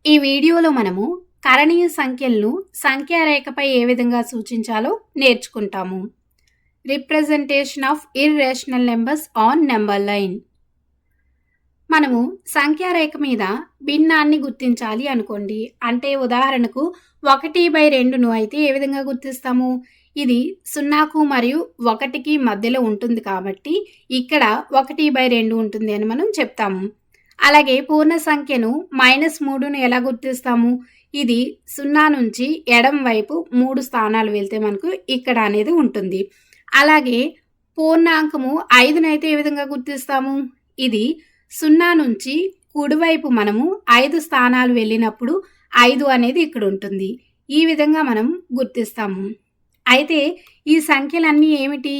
ఈ వీడియోలో మనము కరణీయ సంఖ్యలను సంఖ్యారేఖపై ఏ విధంగా సూచించాలో నేర్చుకుంటాము. Representation of irrational numbers on number line. మనము సంఖ్యారేఖ మీద భిన్నాన్ని గుర్తించాలి అనుకోండి. అంటే ఉదాహరణకు 1/2ను అయితే ఏ విధంగా గుర్తిస్తాము? ఇది 0కు మరియు 1కి మధ్యలో ఉంటుంది కాబట్టి ఇక్కడ 1/2 ఉంటుంది అని మనం చెప్తాము. అలాగే పూర్ణ సంఖ్యను -3ను ఎలా గుర్తిస్తాము? ఇది 0 నుంచి ఎడమ వైపు 3 స్థానాలు వెళ్తే మనకు ఇక్కడ అనేది ఉంటుంది. అలాగే పూర్ణాంకము 5నైతే ఏ విధంగా గుర్తిస్తాము? ఇది 0 నుంచి కుడివైపు మనము 5 స్థానాలు వెళ్ళినప్పుడు 5 అనేది ఇక్కడ ఉంటుంది. ఈ విధంగా మనం గుర్తిస్తాము. అయితే ఈ సంఖ్యలన్నీ ఏమిటి?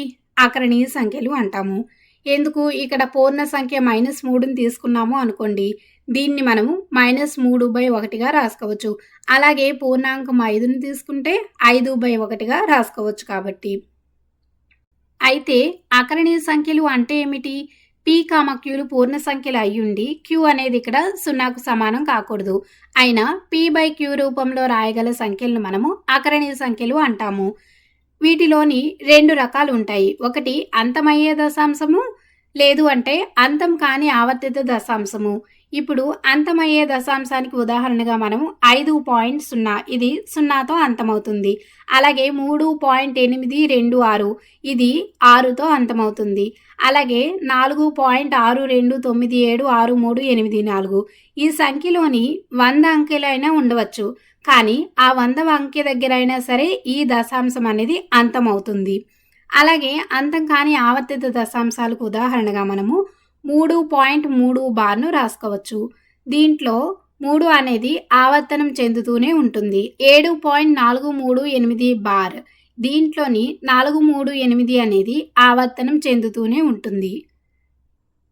అకరణీయ సంఖ్యలు అంటాము. ఎందుకు? ఇక్కడ పూర్ణ సంఖ్య -3ని తీసుకున్నాము అనుకోండి, దీన్ని మనము -3/1గా రాసుకోవచ్చు. అలాగే పూర్ణాంకం 5ని తీసుకుంటే 5/1గా రాసుకోవచ్చు. కాబట్టి అయితే అకరణీయ సంఖ్యలు అంటే ఏమిటి? p, qలు పూర్ణ సంఖ్యలు అయ్యుండి q అనేది ఇక్కడ 0కు సమానం కాకూడదు. అయినా p/q రూపంలో రాయగల సంఖ్యలను మనము అకరణీయ సంఖ్యలు అంటాము. వీటిలోని 2 రకాలు ఉంటాయి. ఒకటి అంతమయ్యే దశాంశము, లేదు అంటే అంతం కాని ఆవర్తిత దశాంశము. ఇప్పుడు అంతమయ్యే దశాంశానికి ఉదాహరణగా మనము 5.0 ఇది 0తో అంతమవుతుంది. అలాగే 3.826 ఇది 6తో అంతమవుతుంది. అలాగే 4.62976384 ఈ సంఖ్యలోని 100 అంకెలైనా ఉండవచ్చు. కానీ ఆ 100వ అంకె దగ్గర అయినా సరే ఈ దశాంశం అనేది అంతమవుతుంది. అలాగే అంతం కాని ఆవర్తిత దశాంశాలకు ఉదాహరణగా మనము 3.3 బార్ను రాసుకోవచ్చు. దీంట్లో 3 అనేది ఆవర్తనం చెందుతూనే ఉంటుంది. 7.438 బార్, దీంట్లోని 438 అనేది ఆవర్తనం చెందుతూనే ఉంటుంది.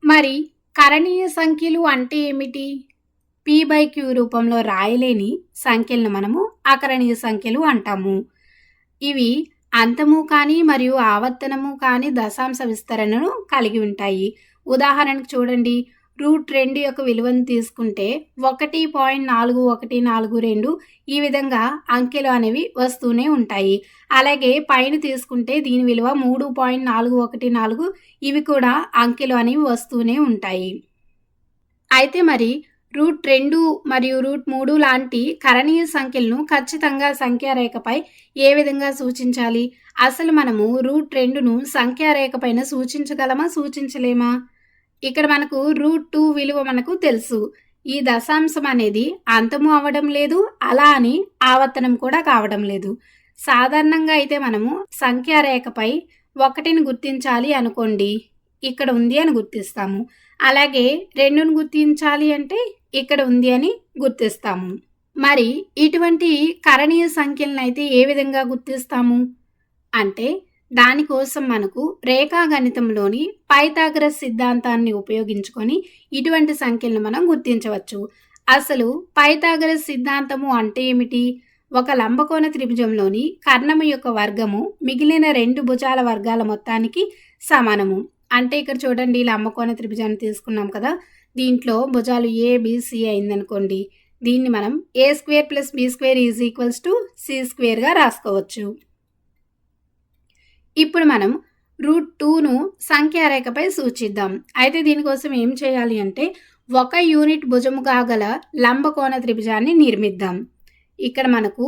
మరి కరణీయ సంఖ్యలు అంటే ఏమిటి? p/q రూపంలో రాయలేని సంఖ్యలను మనము అకరణీయ సంఖ్యలు అంటాము. ఇవి అంతము కానీ మరియు ఆవర్తనము కానీ దశాంశ విస్తరణను కలిగి ఉంటాయి. ఉదాహరణకు చూడండి, √2 యొక్క విలువను తీసుకుంటే 1.4142 ఈ విధంగా అంకెలు అనేవి వస్తూనే ఉంటాయి. అలాగే పైన తీసుకుంటే దీని విలువ 3.414 ఇవి కూడా అంకెలు అనేవి వస్తూనే ఉంటాయి. అయితే మరి √2 మరియు √3 లాంటి కరణీయ సంఖ్యలను ఖచ్చితంగా సంఖ్యారేఖపై ఏ విధంగా సూచించాలి? అసలు మనము √2ను సంఖ్యారేఖపైన సూచించగలమా, సూచించలేమా? ఇక్కడ మనకు √2 విలువ మనకు తెలుసు. ఈ దశాంశం అనేది అంతము అవ్వడం లేదు, అలా అని ఆవర్తనం కూడా కావడం లేదు. సాధారణంగా అయితే మనము సంఖ్యారేఖపై 1ని గుర్తించాలి అనుకోండి, ఇక్కడ ఉంది అని గుర్తిస్తాము. అలాగే 2ను గుర్తించాలి అంటే ఇక్కడ ఉంది అని గుర్తిస్తాము. మరి ఇటువంటి కరణీయ సంఖ్యలను అయితే ఏ విధంగా గుర్తిస్తాము అంటే దానికోసం మనకు రేఖాగణితంలోని పైథాగరస్ సిద్ధాంతాన్ని ఉపయోగించుకొని ఇటువంటి సంఖ్యలను మనం గుర్తించవచ్చు. అసలు పైథాగరస్ సిద్ధాంతము అంటే ఏమిటి? ఒక లంబకోణ త్రిభుజంలోని కర్ణము యొక్క వర్గము మిగిలిన 2 భుజాల వర్గాల మొత్తానికి సమానము. అంటే ఇక్కడ చూడండి, లంబకోణ త్రిభుజాన్ని తీసుకున్నాం కదా, దీంట్లో భుజాలు ABC అయిందనుకోండి, దీన్ని మనం a² + b² c² రాసుకోవచ్చు. ఇప్పుడు మనం √2ను సంఖ్యారేఖపై సూచిద్దాం. అయితే దీనికోసం ఏం చేయాలి అంటే 1 యూనిట్ భుజముగా గల లంబకోణ త్రిభుజాన్ని నిర్మిద్దాం. ఇక్కడ మనకు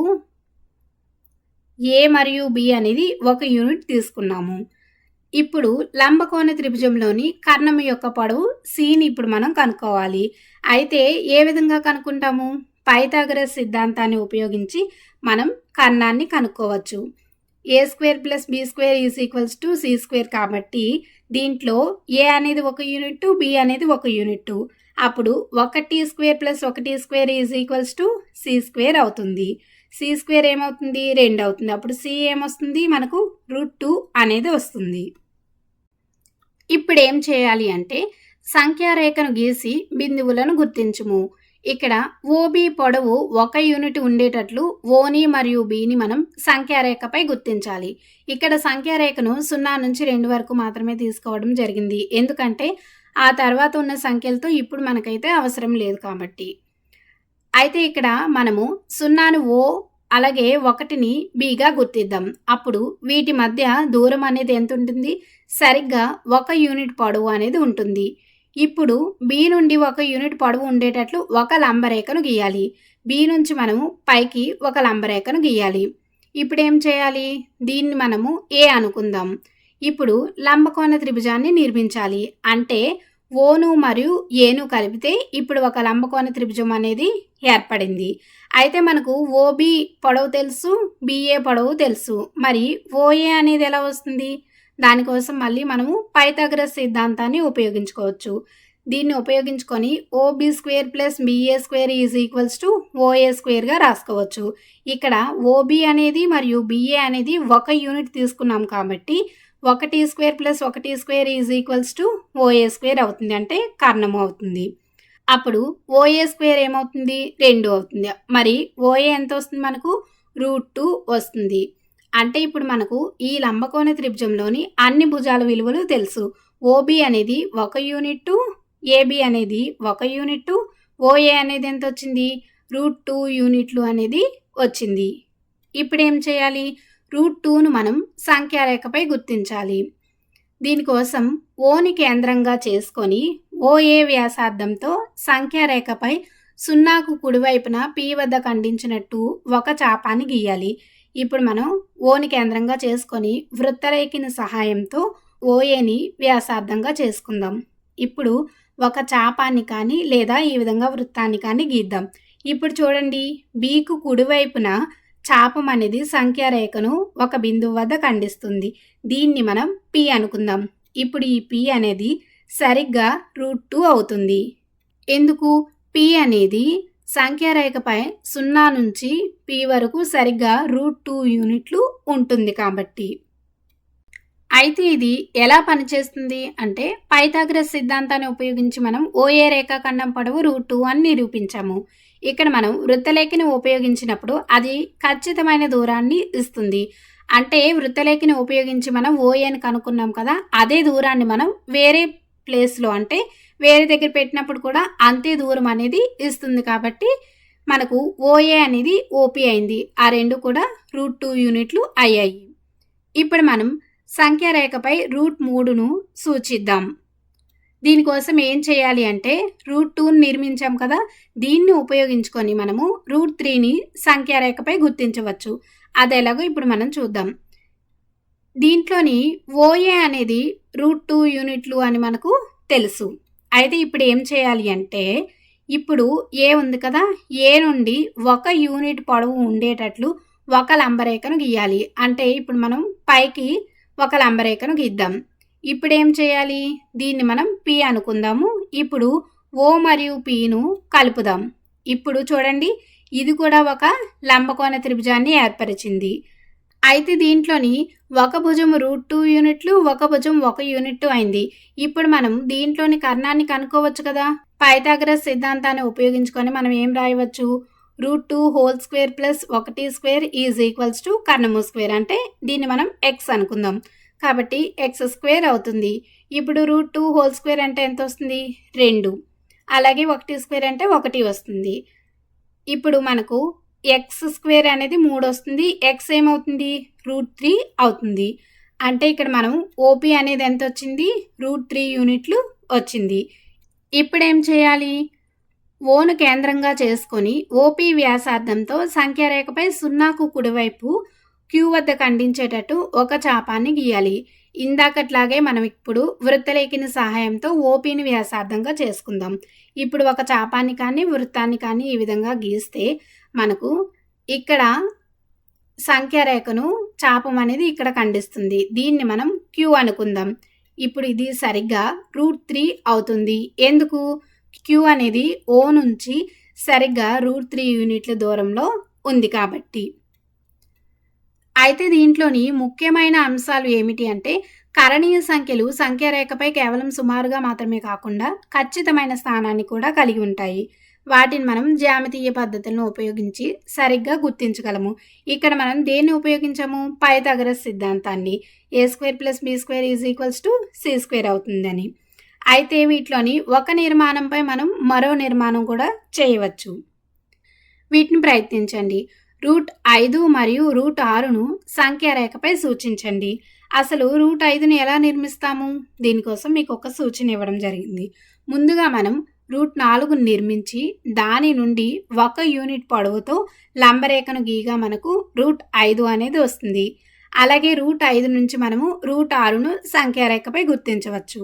a మరియు b అనేది 1 యూనిట్ తీసుకున్నాము. ఇప్పుడు లంబకోణ త్రిభుజంలోని కర్ణము యొక్క పొడవు cని ఇప్పుడు మనం కనుక్కోవాలి. అయితే ఏ విధంగా కనుక్కుంటాము? పైథాగరస్ సిద్ధాంతాన్ని ఉపయోగించి మనం కర్ణాన్ని కనుక్కోవచ్చు. a² + b² c² కాబట్టి దీంట్లో a అనేది 1 యూనిట్, b అనేది 1 యూనిట్. అప్పుడు 1t² + 1t² c² అవుతుంది. c² ఏమవుతుంది? 2 అవుతుంది. అప్పుడు c ఏమొస్తుంది? మనకు √2 అనేది వస్తుంది. ఇప్పుడు ఏం చేయాలి అంటే సంఖ్యారేఖను గీసి బిందువులను గుర్తించుము. ఇక్కడ OB పొడవు 1 యూనిట్ ఉండేటట్లు ఓని మరియు బిని మనం సంఖ్యారేఖపై గుర్తించాలి. ఇక్కడ సంఖ్యారేఖను 0 నుంచి 2 వరకు మాత్రమే తీసుకోవడం జరిగింది. ఎందుకంటే ఆ తర్వాత ఉన్న సంఖ్యలతో ఇప్పుడు మనకైతే అవసరం లేదు కాబట్టి. అయితే ఇక్కడ మనము 0ను O అలాగే 1ని Bగా గుర్తిద్దాం. అప్పుడు వీటి మధ్య దూరం అనేది ఎంత ఉంటుంది? సరిగ్గా 1 యూనిట్ పొడవు అనేది ఉంటుంది. ఇప్పుడు B నుండి 1 యూనిట్ పొడవు ఉండేటట్లు ఒక లంబరేఖను గీయాలి. B నుంచి మనము పైకి ఒక లంబరేఖను గీయాలి. ఇప్పుడు ఏం చేయాలి? దీన్ని మనము A అనుకుందాం. ఇప్పుడు లంబకోణ త్రిభుజాన్ని నిర్మించాలి. అంటే ఓను మరియు ఏను కలిపితే ఇప్పుడు ఒక లంబకోణ త్రిభుజం అనేది ఏర్పడింది. అయితే మనకు ఓబి పొడవు తెలుసు, బిఏ పొడవు తెలుసు. మరి ఓఏ అనేది ఎలా వస్తుంది? దానికోసం మళ్ళీ మనము పైథాగరస్ సిద్ధాంతాన్ని ఉపయోగించుకోవచ్చు. దీన్ని ఉపయోగించుకొని OB square plus BA square is equals to OA స్క్వేర్గా రాసుకోవచ్చు. ఇక్కడ ఓబి అనేది మరియు బిఏ అనేది 1 యూనిట్ తీసుకున్నాం కాబట్టి 1 square plus 1 square is equals to OA square అవుతుంది. అంటే కర్ణము అవుతుంది. అప్పుడు ఓఏ స్క్వేర్ ఏమవుతుంది? 2 అవుతుంది. మరి ఓఏ ఎంత వస్తుంది మనకు? √2 వస్తుంది. అంటే ఇప్పుడు మనకు ఈ లంబకోణ త్రిభుజంలోని అన్ని భుజాల విలువలు తెలుసు. ఓబి అనేది 1 యూనిట్, ఏబి అనేది 1 యూనిట్, ఓఏ అనేది ఎంత వచ్చింది? √2 యూనిట్లు అనేది వచ్చింది. ఇప్పుడు ఏం చేయాలి? √2ను మనం సంఖ్యారేఖపై గుర్తించాలి. దీనికోసం ఓని కేంద్రంగా చేసుకొని ఓఏ వ్యాసార్థంతో సంఖ్యారేఖపై 0కు కుడివైపున P వద్ద ఖండించినట్టు ఒక చాపాన్ని గీయాలి. ఇప్పుడు మనం ఓని కేంద్రంగా చేసుకొని వృత్తరేఖని సహాయంతో ఓఏని వ్యాసార్థంగా చేసుకుందాం. ఇప్పుడు ఒక చాపాన్ని కానీ లేదా ఈ విధంగా వృత్తాన్ని కానీ గీద్దాం. ఇప్పుడు చూడండి, Bకు కుడివైపున చాపం అనేది సంఖ్యారేఖను ఒక బిందువు వద్ద ఖండిస్తుంది. దీన్ని మనం P అనుకుందాం. ఇప్పుడు ఈ P అనేది సరిగ్గా √2 అవుతుంది. ఎందుకు? P అనేది సంఖ్యారేఖపై 0 నుంచి P వరకు సరిగ్గా √2 యూనిట్లు ఉంటుంది కాబట్టి. అయితే ఇది ఎలా పనిచేస్తుంది అంటే పైథాగరస్ సిద్ధాంతాన్ని ఉపయోగించి మనం ఓఏ రేఖాఖండం పొడవు √2 అని నిరూపించాము. ఇక్కడ మనం వృత్తలేఖని ఉపయోగించినప్పుడు అది ఖచ్చితమైన దూరాన్ని ఇస్తుంది. అంటే వృత్తలేఖని ఉపయోగించి మనం ఓఏని కనుక్కున్నాం కదా, అదే దూరాన్ని మనం వేరే ప్లేస్లో అంటే వేరే దగ్గర పెట్టినప్పుడు కూడా అంతే దూరం అనేది ఇస్తుంది. కాబట్టి మనకు ఓఏ అనేది ఓపీ అయింది. ఆ రెండు కూడా √2 యూనిట్లు అయ్యాయి. ఇప్పుడు మనం సంఖ్యారేఖపై √3ను సూచిద్దాం. దీనికోసం ఏం చేయాలి అంటే √2ని నిర్మించాం కదా, దీన్ని ఉపయోగించుకొని మనము √3ని సంఖ్యారేఖపై గుర్తించవచ్చు. అది ఎలాగో ఇప్పుడు మనం చూద్దాం. దీంట్లోని ఓఏ అనేది √2 యూనిట్లు అని మనకు తెలుసు. అయితే ఇప్పుడు ఏం చేయాలి అంటే ఇప్పుడు ఏ ఉంది కదా, ఏ నుండి 1 యూనిట్ పొడవు ఉండేటట్లు ఒక లంబరేఖను గీయాలి. అంటే ఇప్పుడు మనం పైకి ఒక లంబరేఖను గీద్దాం. ఇప్పుడు ఏం చేయాలి? దీన్ని మనం P అనుకుందాము. ఇప్పుడు O మరియు Pను కలుపుదాం. ఇప్పుడు చూడండి, ఇది కూడా ఒక లంబకోణ త్రిభుజాన్ని ఏర్పరిచింది. అయితే దీంట్లోని ఒక భుజం √2 యూనిట్లు, ఒక భుజం 1 యూనిట్ అయింది. ఇప్పుడు మనం దీంట్లోని కర్ణాన్ని కనుక్కోవచ్చు కదా. పైథాగరస్ సిద్ధాంతాన్ని ఉపయోగించుకొని మనం ఏం రాయవచ్చు? √2 whole square plus 1 square is equals to కర్ణము స్క్వేర్. అంటే దీన్ని మనం x అనుకుందాం. కాబట్టి x స్క్వేర్ అవుతుంది. ఇప్పుడు √2 హోల్ స్క్వేర్ అంటే ఎంత వస్తుంది? 2. అలాగే 1 స్క్వేర్ అంటే 1 వస్తుంది. ఇప్పుడు మనకు x స్క్వేర్ అనేది 3 వస్తుంది. x ఏమవుతుంది? √3 అవుతుంది. అంటే ఇక్కడ మనం ఓపీ అనేది ఎంత వచ్చింది? √3 యూనిట్లు వచ్చింది. ఇప్పుడు ఏం చేయాలి? ఓను కేంద్రంగా చేసుకొని ఓపీ వ్యాసార్థంతో సంఖ్యారేఖపై 0కు కుడివైపు Q వద్ద ఖండించేటట్టు ఒక చాపాన్ని గీయాలి. ఇందాకట్లాగే మనం ఇప్పుడు వృత్తలేఖని సహాయంతో ఓపీని వ్యాసార్థంగా చేసుకుందాం. ఇప్పుడు ఒక చాపాన్ని కానీ వృత్తాన్ని కానీ ఈ విధంగా గీస్తే మనకు ఇక్కడ సంఖ్యారేఖను చాపం అనేది ఇక్కడ ఖండిస్తుంది. దీన్ని మనం Q అనుకుందాం. ఇప్పుడు ఇది సరిగ్గా √3 అవుతుంది. ఎందుకు? Q అనేది O నుంచి సరిగ్గా √3 యూనిట్ల దూరంలో ఉంది కాబట్టి. అయితే దీంట్లోని ముఖ్యమైన అంశాలు ఏమిటి అంటే కరణీయ సంఖ్యలు సంఖ్యారేఖపై కేవలం సుమారుగా మాత్రమే కాకుండా ఖచ్చితమైన స్థానాన్ని కూడా కలిగి ఉంటాయి. వాటిని మనం జ్యామితీయ పద్ధతులను ఉపయోగించి సరిగ్గా గుర్తించగలము. ఇక్కడ మనం దేన్ని ఉపయోగించాము? పైథాగరస్ సిద్ధాంతాన్ని. a² + b² = c² అవుతుందని. అయితే వీటిలోని ఒక నిర్మాణంపై మనం మరో నిర్మాణం కూడా చేయవచ్చు. వీటిని ప్రయత్నించండి. రూట్ 5 మరియు రూట్ 6ను సంఖ్యారేఖపై సూచించండి. అసలు రూట్ 5ని ఎలా నిర్మిస్తాము? దీనికోసం మీకు ఒక సూచన ఇవ్వడం జరిగింది. ముందుగా మనం రూట్ 4ను నిర్మించి దాని నుండి 1 యూనిట్ పొడవుతో లంబరేఖను గీగా మనకు రూట్ 5 అనేది వస్తుంది. అలాగే రూట్ 5 నుంచి మనము రూట్ 6ను సంఖ్యారేఖపై గుర్తించవచ్చు.